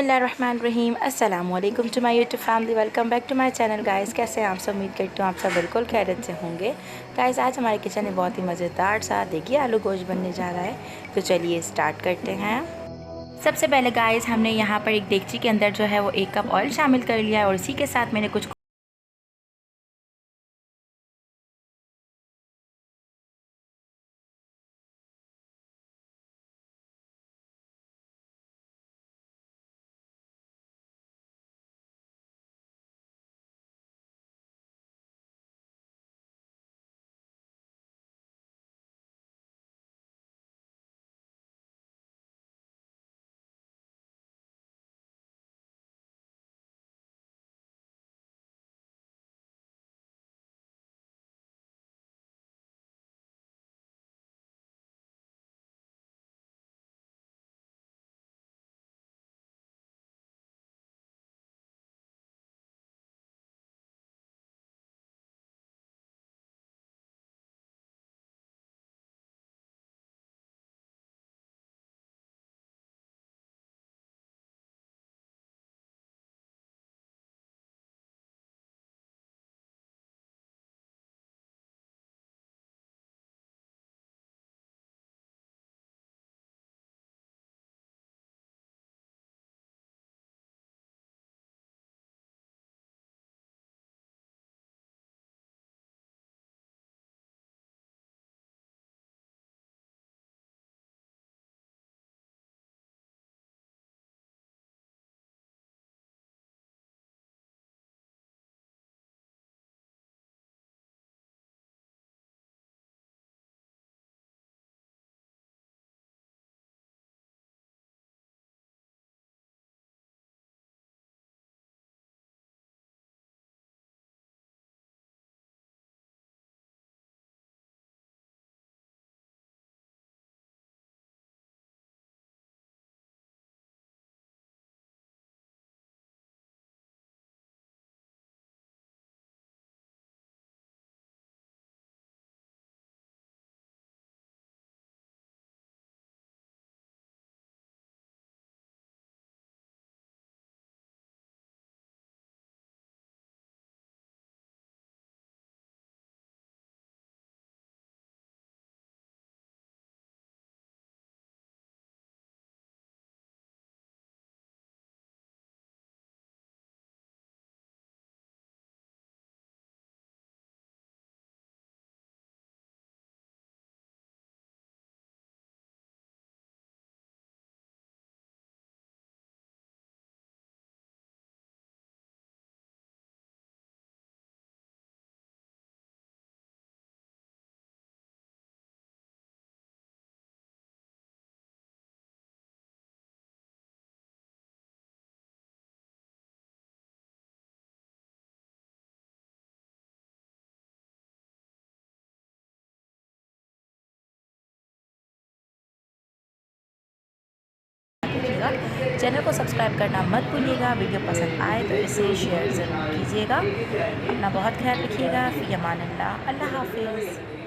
बिस्मिल्लाहिर्रहमानिर्रहीम अस्सलामुअलैकुम to my YouTube family. Welcome back to my channel guys. कैसे हैं आप सब? उम्मीद करती हूँ आप सब बिल्कुल खैरियत से होंगे। गाइस आज हमारे किचन में बहुत ही मज़ेदार सा देखिए आलू गोश्त बनने जा रहा है, तो चलिए स्टार्ट करते हैं। सबसे पहले गाइस हमने यहाँ पर एक देगची के अंदर जो है वो 1 कप ऑयल शामिल कर लिया है और इसी के साथ मैंने कुछ चैनल को सब्सक्राइब करना मत भूलिएगा। वीडियो पसंद आए तो इसे शेयर ज़रूर कीजिएगा। अपना बहुत ख्याल रखिएगा। फ़ी अमान अल्लाह। अल्लाह हाफ़िज़।